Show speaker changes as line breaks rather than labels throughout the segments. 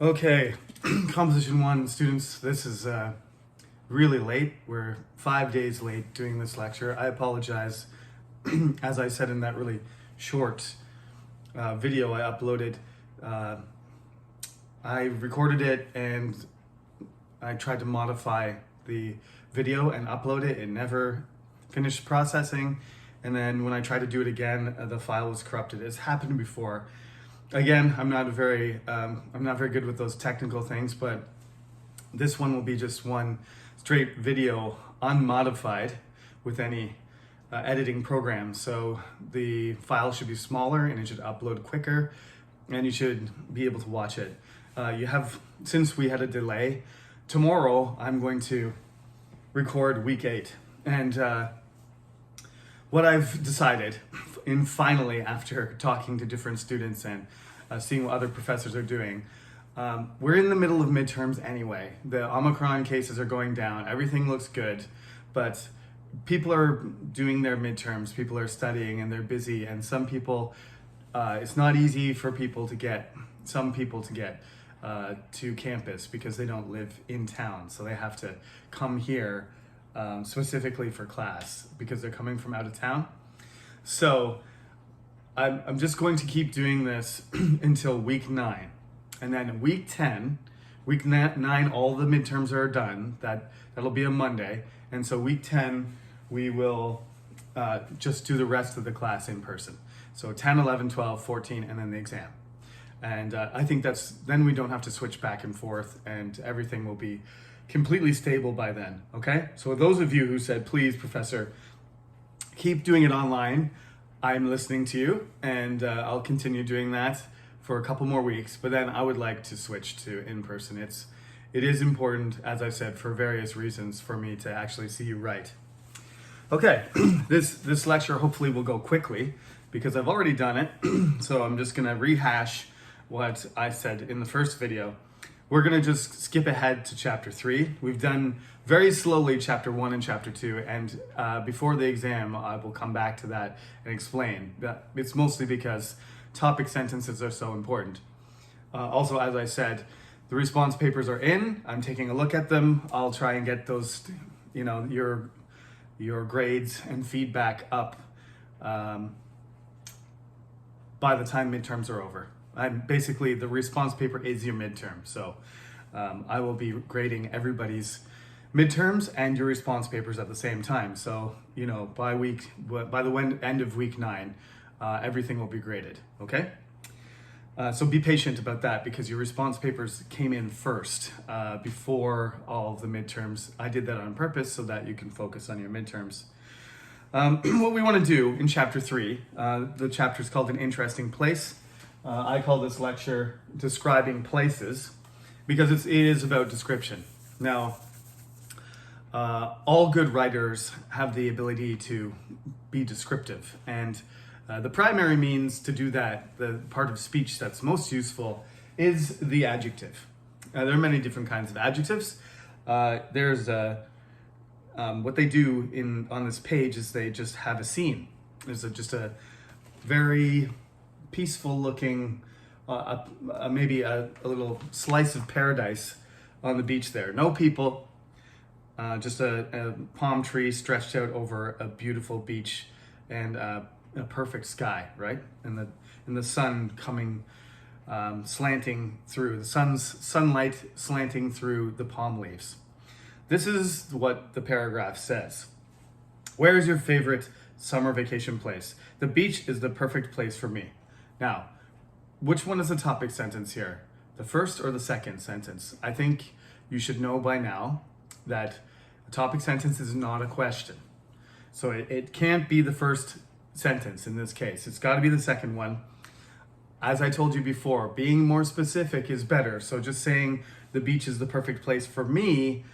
Okay, Composition 1 students, this is really late. We're 5 days late doing this lecture. I apologize. As I said in that really short video I uploaded, I recorded it and I tried to modify the video and upload it. It never finished processing. And then when I tried to do it again, the file was corrupted. It's happened before. Again, I'm not very good with those technical things, but this one will be just one straight video, unmodified with any editing program. So the file should be smaller and it should upload quicker, and you should be able to watch it. Since we had a delay, tomorrow I'm going to record week 8, and what I've decided, finally after talking to different students and seeing what other professors are doing, we're in the middle of midterms anyway. The Omicron cases are going down, everything looks good, but people are doing their midterms, people are studying and they're busy, and some people, it's not easy for some people to get to campus because they don't live in town, so they have to come here specifically for class because they're coming from out of town. So I'm just going to keep doing this until week 9. And then week 10, week 9, all the midterms are done. That'll be a Monday. And so week 10, we will just do the rest of the class in person. So 10, 11, 12, 14, and then the exam. And I think then we don't have to switch back and forth, and everything will be completely stable by then, okay? So those of you who said, please, professor, keep doing it online, I'm listening to you, and I'll continue doing that for a couple more weeks, but then I would like to switch to in-person. It is important, as I said, for various reasons, for me to actually see you write. Okay, this lecture hopefully will go quickly because I've already done it, so I'm just gonna rehash what I said in the first video. We're gonna just skip ahead to chapter 3. We've done very slowly chapter 1 and chapter 2, and before the exam, I will come back to that and explain. That it's mostly because topic sentences are so important. Also, as I said, the response papers are in. I'm taking a look at them. I'll try and get those, your grades and feedback up by the time midterms are over. Basically, the response paper is your midterm, so I will be grading everybody's midterms and your response papers at the same time. So, by the end of week 9, everything will be graded, okay? So be patient about that because your response papers came in first before all of the midterms. I did that on purpose so that you can focus on your midterms. What we want to do in chapter 3, the chapter is called An Interesting Place. I call this lecture Describing Places because it is about description. Now, all good writers have the ability to be descriptive, and the primary means to do that, the part of speech that's most useful, is the adjective. There are many different kinds of adjectives. There's what they do on this page is they just have a scene. There's just a very peaceful looking, maybe a little slice of paradise on the beach there. No people, just a palm tree stretched out over a beautiful beach and a perfect sky, right? And the sun coming, slanting through, the sunlight slanting through the palm leaves. This is what the paragraph says. Where is your favorite summer vacation place? The beach is the perfect place for me. Now, which one is the topic sentence here? The first or the second sentence? I think you should know by now that a topic sentence is not a question. So it can't be the first sentence in this case. It's got to be the second one. As I told you before, being more specific is better. So just saying the beach is the perfect place for me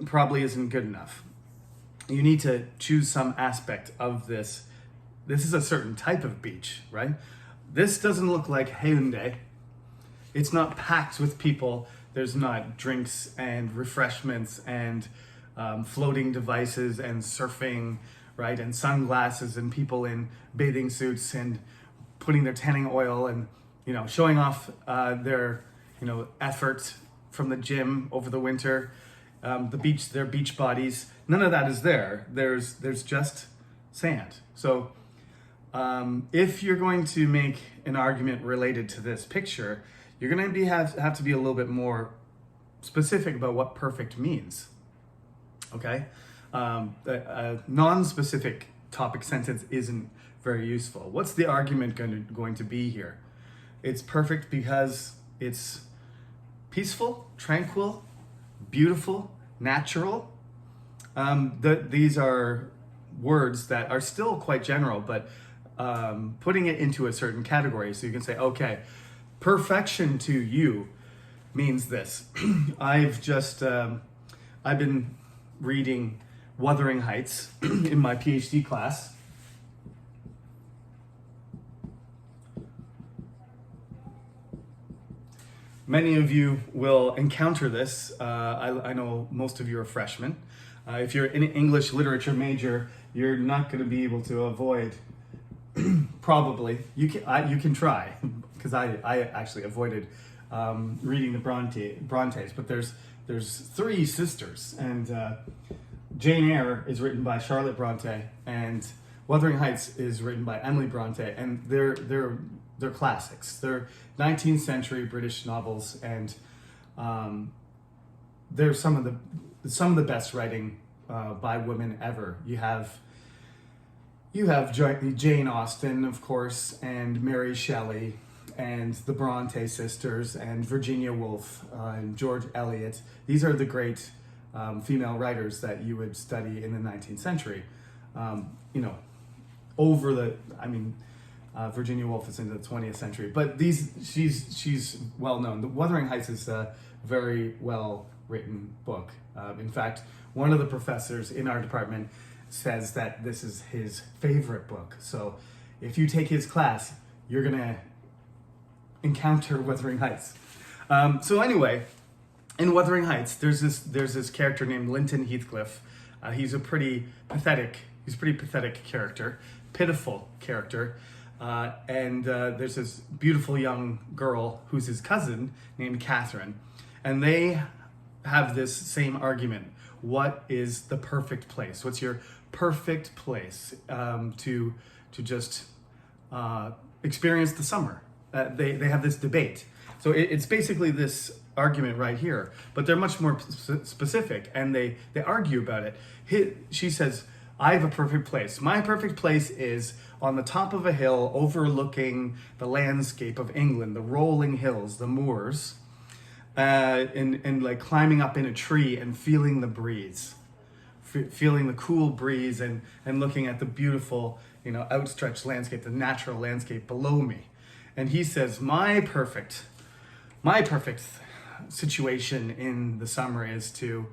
probably isn't good enough. You need to choose some aspect of this. This is a certain type of beach, right? This doesn't look like Hyundai. It's not packed with people. There's not drinks and refreshments and floating devices and surfing, right? And sunglasses and people in bathing suits and putting their tanning oil and, showing off their effort from the gym over the winter, their beach bodies. None of that is there. There's just sand. So if you're going to make an argument related to this picture, you're going to have to be a little bit more specific about what perfect means. Okay? A non-specific topic sentence isn't very useful. What's the argument going to be here? It's perfect because it's peaceful, tranquil, beautiful, natural. These are words that are still quite general, but putting it into a certain category. So you can say, okay, perfection to you means this. I've been reading Wuthering Heights in my PhD class. Many of you will encounter this. I know most of you are freshmen. If you're an English literature major, you're not going to be able to avoid, probably. You can try, because I actually avoided reading the Brontes, but there's three sisters, and Jane Eyre is written by Charlotte Bronte, and Wuthering Heights is written by Emily Bronte, and they're classics. They're 19th century British novels, and they're some of the best writing by women ever. You have Jane Austen, of course, and Mary Shelley, and the Bronte sisters, and Virginia Woolf, and George Eliot. These are the great female writers that you would study in the 19th century. Virginia Woolf is into the 20th century, but she's well known. The Wuthering Heights is a very well written book. In fact, one of the professors in our department says that this is his favorite book. So if you take his class, you're gonna encounter Wuthering Heights. So anyway, in Wuthering Heights, there's this character named Linton Heathcliff. He's a pretty pathetic character, pitiful character. And there's this beautiful young girl who's his cousin named Catherine, and they have this same argument. What is the perfect place? What's your perfect place to just experience the summer? They have this debate. So it's basically this argument right here, but they're much more specific, and they argue about it. She says, I have a perfect place. My perfect place is on the top of a hill overlooking the landscape of England, the rolling hills, the moors, and like climbing up in a tree and feeling the breeze, feeling the cool breeze, and looking at the beautiful, outstretched landscape, the natural landscape below me. And he says, my perfect situation in the summer is to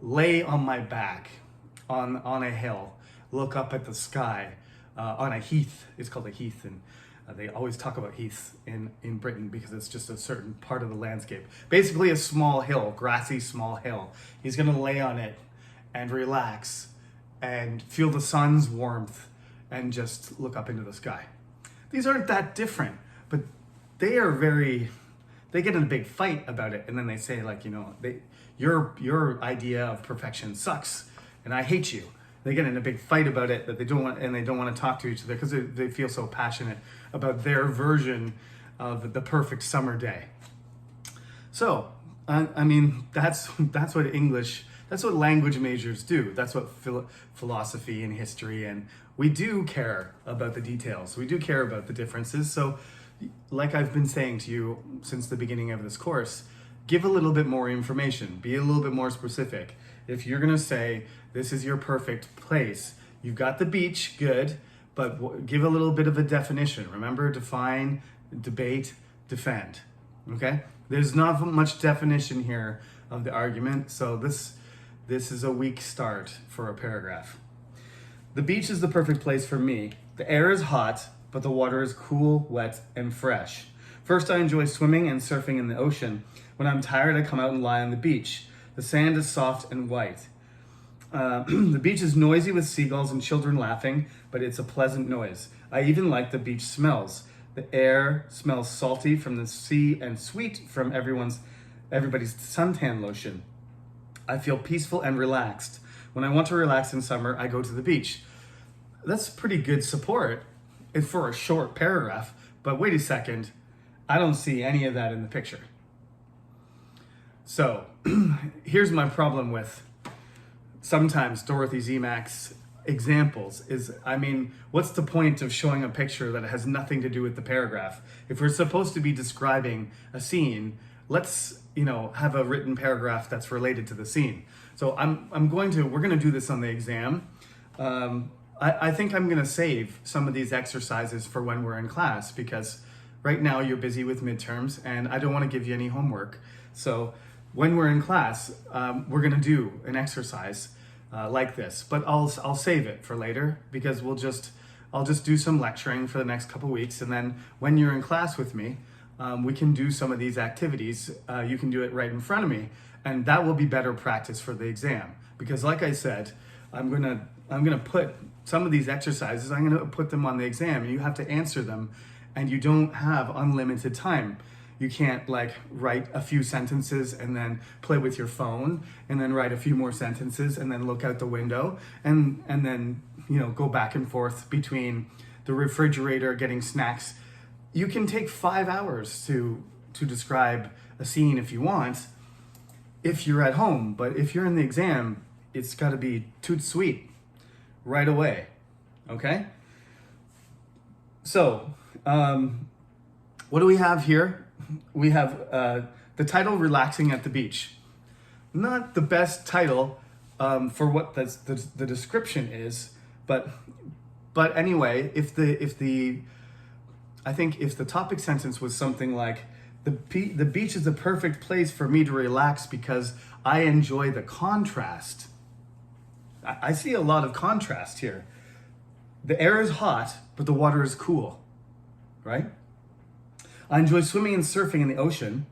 lay on my back on a hill, look up at the sky, on a heath. It's called a heath, and they always talk about heaths in Britain because it's just a certain part of the landscape. Basically a small hill, grassy small hill. He's gonna lay on it and relax and feel the sun's warmth and just look up into the sky. These aren't that different, but they get in a big fight about it, and then they say, like, your idea of perfection sucks, and I hate you. They get in a big fight about it that they don't want to talk to each other because they feel so passionate about their version of the perfect summer day. So, that's what language majors do. That's what philosophy and history, and we do care about the details. We do care about the differences. So, like I've been saying to you since the beginning of this course, give a little bit more information, be a little bit more specific. If you're gonna say, this is your perfect place, you've got the beach, good, but give a little bit of a definition. Remember, define, debate, defend, okay? There's not much definition here of the argument, so this is a weak start for a paragraph. The beach is the perfect place for me. The air is hot, but the water is cool, wet, and fresh. First, I enjoy swimming and surfing in the ocean. When I'm tired, I come out and lie on the beach. The sand is soft and white. The beach is noisy with seagulls and children laughing, but it's a pleasant noise. I even like the beach smells. The air smells salty from the sea and sweet from everybody's suntan lotion. I feel peaceful and relaxed. When I want to relax in summer, I go to the beach. That's pretty good support for a short paragraph, but wait a second, I don't see any of that in the picture. So here's my problem with sometimes Dorothy Zemack's examples is, I mean, what's the point of showing a picture that has nothing to do with the paragraph? If we're supposed to be describing a scene, let's, have a written paragraph that's related to the scene. So we're gonna do this on the exam. I think I'm gonna save some of these exercises for when we're in class, because right now you're busy with midterms and I don't wanna give you any homework. So when we're in class, we're gonna do an exercise like this, but I'll save it for later, because I'll just do some lecturing for the next couple weeks, and then when you're in class with me, we can do some of these activities. You can do it right in front of me, and that will be better practice for the exam. Because like I said, I'm gonna put some of these exercises, I'm gonna put them on the exam, and you have to answer them, and you don't have unlimited time. You can't like write a few sentences and then play with your phone and then write a few more sentences and then look out the window and then, go back and forth between the refrigerator, getting snacks. You can take 5 hours to describe a scene if you want, if you're at home, but if you're in the exam, it's gotta be toot sweet right away, okay? So, what do we have here? We have the title, Relaxing at the Beach. Not the best title for what the description is, but anyway, if the topic sentence was something like, the beach is the perfect place for me to relax because I enjoy the contrast. I see a lot of contrast here. The air is hot, but the water is cool, right? I enjoy swimming and surfing in the ocean,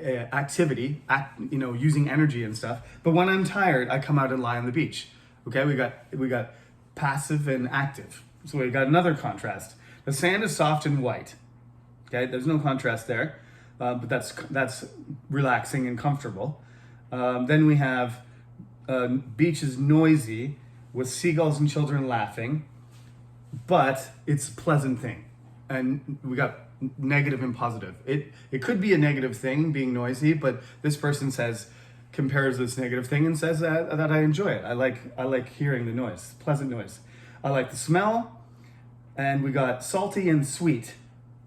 using energy and stuff. But when I'm tired, I come out and lie on the beach. Okay, we got passive and active. So we got another contrast. The sand is soft and white. Okay, there's no contrast there, but that's relaxing and comfortable. Then we have beach is noisy with seagulls and children laughing, but it's a pleasant thing. And we got negative and positive. It could be a negative thing being noisy, but this person compares this negative thing and says that I enjoy it. I like hearing the noise, pleasant noise. I like the smell, and we got salty and sweet.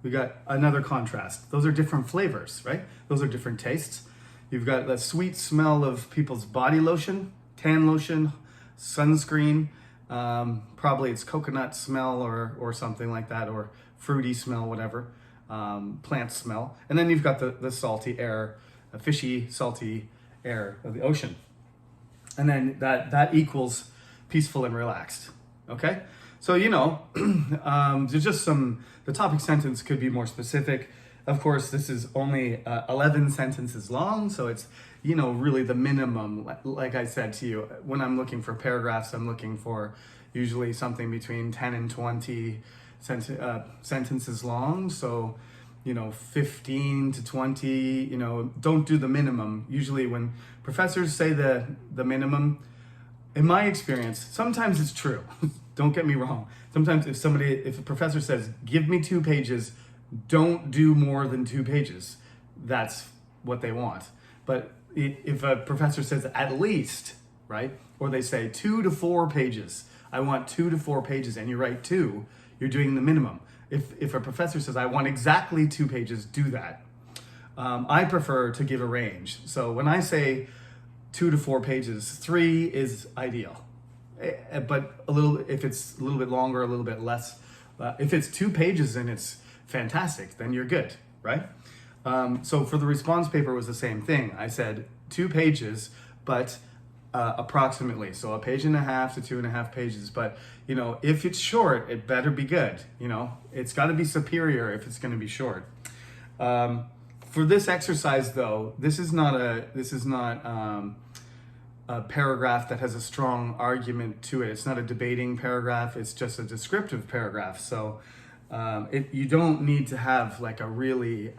We got another contrast. Those are different flavors, right? Those are different tastes. You've got the sweet smell of people's body lotion, tan lotion, sunscreen. Probably it's coconut smell or something like that, or fruity smell, whatever. Plant smell. And then you've got the salty air, a fishy, salty air of the ocean. And then that equals peaceful and relaxed. Okay? So, there's just the topic sentence could be more specific. Of course, this is only 11 sentences long, so it's, really the minimum. Like I said to you, when I'm looking for paragraphs, I'm looking for usually something between 10 and 20 sentences long. So, 15 to 20, don't do the minimum. Usually when professors say the minimum, in my experience, sometimes it's true. Don't get me wrong. Sometimes if a professor says, give me 2 pages, don't do more than 2 pages. That's what they want. But if a professor says at least, right? Or they say 2 to 4 pages, I want 2 to 4 pages, and you write 2, you're doing the minimum. If a professor says, I want exactly 2 pages, do that. I prefer to give a range. So when I say 2 to 4 pages, 3 is ideal. But if it's a little bit longer, a little bit less, if it's 2 pages and it's fantastic, then you're good, right? So for the response paper, it was the same thing. I said 2 pages, but approximately. So 1.5 pages to 2.5 pages. But, if it's short, it better be good. It's got to be superior if it's going to be short. For this exercise, though, this is not a paragraph that has a strong argument to it. It's not a debating paragraph. It's just a descriptive paragraph. So You don't need to have like a really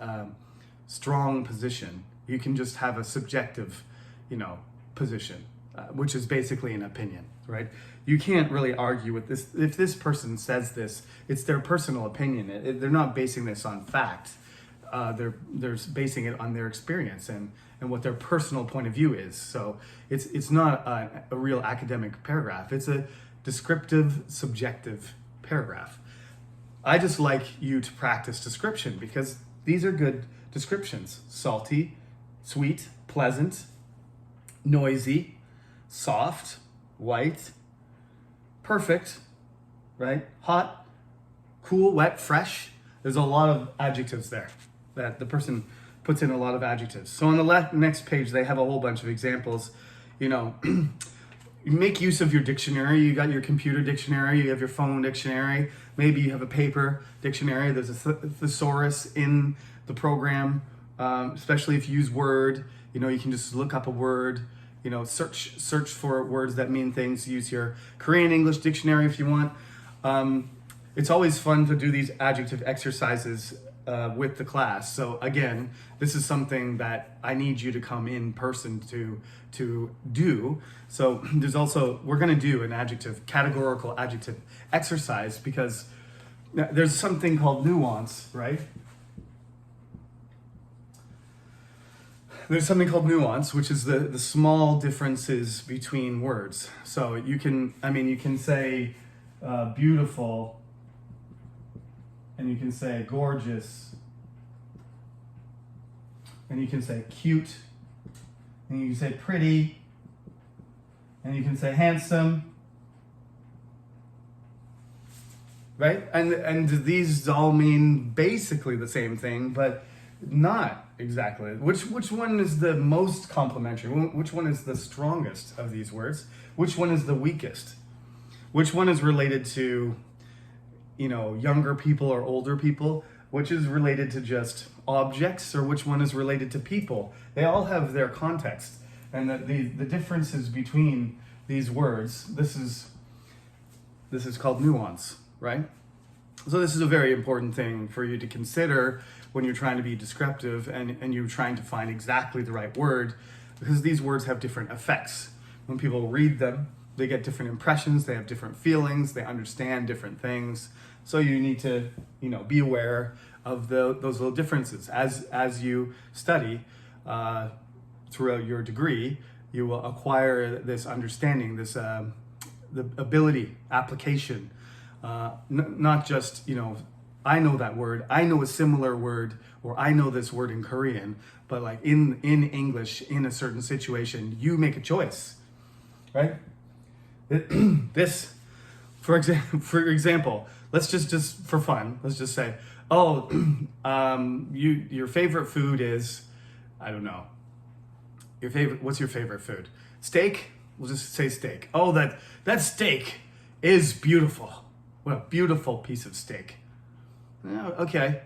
strong position. You can just have a subjective, position, which is basically an opinion, right? You can't really argue with this. If this person says this, it's their personal opinion. They're not basing this on fact. They're basing it on their experience and what their personal point of view is. So it's not a real academic paragraph. It's a descriptive, subjective paragraph. I just like you to practice description because these are good descriptions. Salty, sweet, pleasant, noisy, soft, white, perfect, right? Hot, cool, wet, fresh. There's a lot of adjectives there that the person puts in a lot of adjectives. So on the next page, they have a whole bunch of examples. You make use of your dictionary. You got your computer dictionary, you have your phone dictionary, maybe you have a paper dictionary. There's a thesaurus in the program, especially if you use Word. You can just look up a word, search for words that mean things. Use your Korean English dictionary if you want. It's always fun to do these adjective exercises with the class. So again, this is something that I need you to come in person to do. So we're going to do an categorical adjective exercise because there's something called nuance, right? There's something called nuance, which is the small differences between words. So you can say beautiful, and you can say gorgeous, and you can say cute, and you can say pretty, and you can say handsome, right? And these all mean basically the same thing, but not exactly. Which one is the most complimentary? Which one is the strongest of these words? Which one is the weakest? Which one is related to younger people or older people? Which is related to just objects, or which one is related to people? They all have their context, and the differences between these words. This is called nuance, right? So this is a very important thing for you to consider when you're trying to be descriptive and you're trying to find exactly the right word, because these words have different effects. When people read them, they get different impressions, they have different feelings, they understand different things. So you need to, be aware of those little differences. As you study throughout your degree, you will acquire this understanding, the ability, application. Not just, I know that word, I know a similar word, or I know this word in Korean, but like in English, in a certain situation, you make a choice, right? This, for example, let's just for fun, let's just say, your favorite food is, I don't know, what's your favorite food? Steak? We'll just say steak. Oh, that steak is beautiful. What a beautiful piece of steak. Yeah, okay,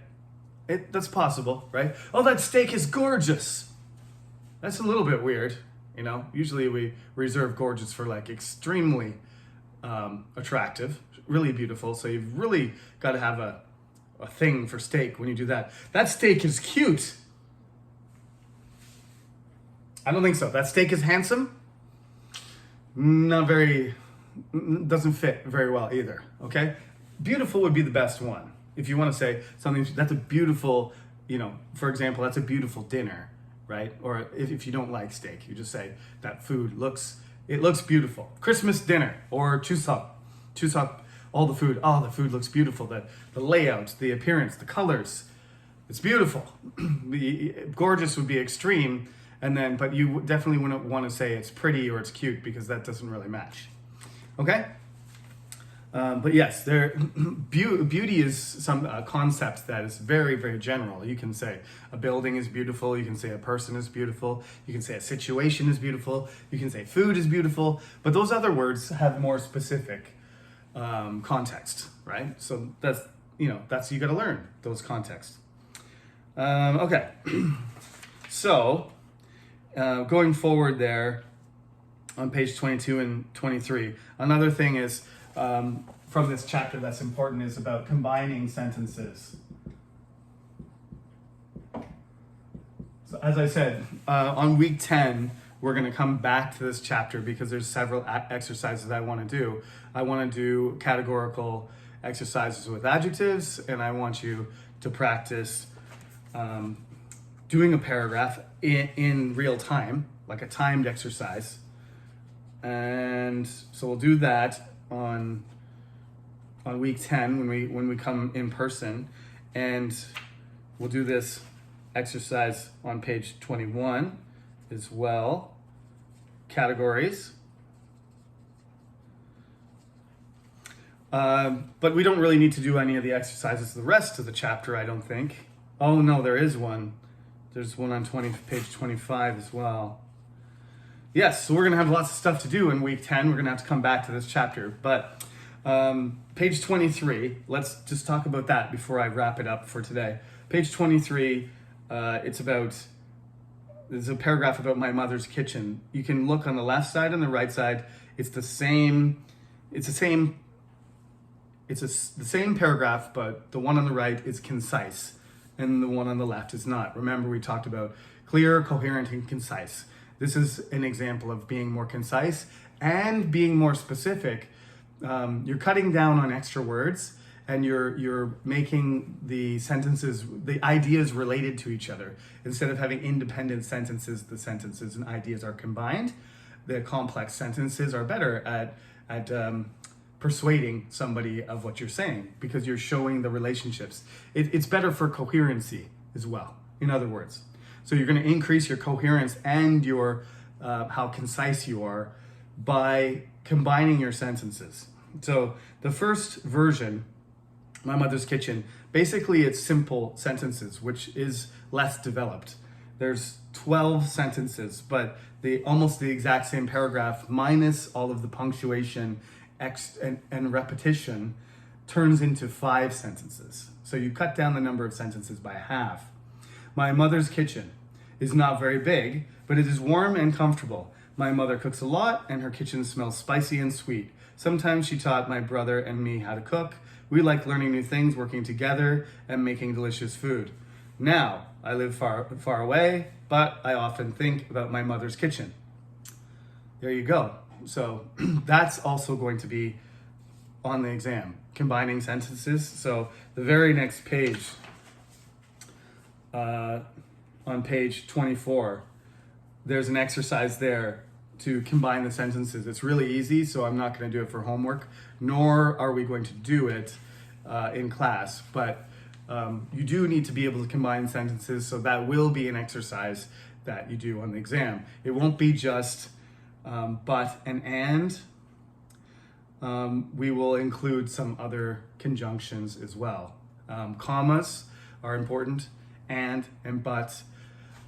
that's possible, right? Oh, that steak is gorgeous. That's a little bit weird, Usually we reserve gorgeous for like extremely attractive, really beautiful. So you've really got to have a thing for steak when you do that. That steak is cute. I don't think so. That steak is handsome. Doesn't fit very well either, okay? Beautiful would be the best one. If you want to say something, that's a beautiful, for example, that's a beautiful dinner, right? Or if you don't like steak, you just say that food looks beautiful. Christmas dinner or chuseok, all the food, the food looks beautiful. The layout, the appearance, the colors, it's beautiful. Gorgeous would be extreme. But you definitely wouldn't want to say it's pretty or it's cute, because that doesn't really match. Okay? But yes, beauty is some concept that is very, very general. You can say a building is beautiful. You can say a person is beautiful. You can say a situation is beautiful. You can say food is beautiful. But those other words have more specific context, right? So that's you got to learn those contexts. Okay. So going forward there on page 22 and 23, another thing is from this chapter that's important is about combining sentences. So as I said, on week 10, we're going to come back to this chapter because there's several exercises I want to do. I want to do categorical exercises with adjectives, and I want you to practice doing a paragraph in real time, like a timed exercise. And so we'll do that on week 10 when we come in person, and we'll do this exercise on page 21 as well. Categories. But we don't really need to do any of the exercises the rest of the chapter, I don't think. Oh no, there is one. There's one on page 25 as well. Yes, so we're going to have lots of stuff to do in week 10. We're going to have to come back to this chapter. But page 23, let's just talk about that before I wrap it up for today. Page 23, there's a paragraph about my mother's kitchen. You can look on the left side and the right side. It's the same paragraph, but the one on the right is concise and the one on the left is not. Remember, we talked about clear, coherent, and concise. This is an example of being more concise and being more specific. You're cutting down on extra words, and you're making the sentences, the ideas related to each other. Instead of having independent sentences, the sentences and ideas are combined. The complex sentences are better at persuading somebody of what you're saying because you're showing the relationships. It's better for coherency as well, in other words. So you're going to increase your coherence and your how concise you are by combining your sentences. So the first version, my mother's kitchen, basically it's simple sentences, which is less developed. There's 12 sentences, but almost the exact same paragraph minus all of the punctuation and repetition turns into 5 sentences. So you cut down the number of sentences by half. My mother's kitchen is not very big, but it is warm and comfortable. My mother cooks a lot and her kitchen smells spicy and sweet. Sometimes she taught my brother and me how to cook. We like learning new things, working together, and making delicious food. Now, I live far away, but I often think about my mother's kitchen. There you go. So that's also going to be on the exam, combining sentences. So the very next page, on page 24, there's an exercise there to combine the sentences. It's really easy, so I'm not going to do it for homework, nor are we going to do it in class. But you do need to be able to combine sentences, so that will be an exercise that you do on the exam. It won't be just but and. We will include some other conjunctions as well. Commas are important, and but,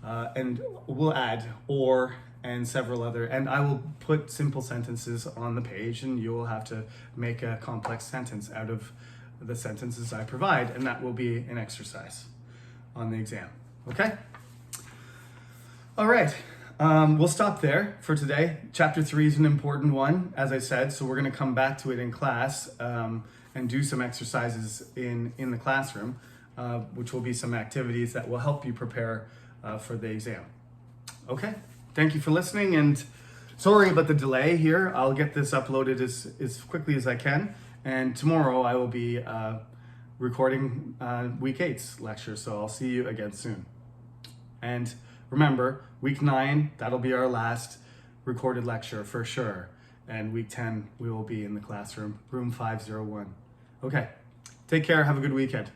and we'll add or and several other, and I will put simple sentences on the page and you will have to make a complex sentence out of the sentences I provide, and that will be an exercise on the exam. Okay? All right. We'll stop there for today. Chapter 3 is an important one, as I said, so we're going to come back to it in class and do some exercises in the classroom, which will be some activities that will help you prepare for the exam. Okay, thank you for listening, and sorry about the delay here. I'll get this uploaded as quickly as I can, and tomorrow I will be recording week 8's lecture, so I'll see you again soon. And remember, week 9, that'll be our last recorded lecture for sure. And week 10, we will be in the classroom, room 501. Okay, take care, have a good weekend.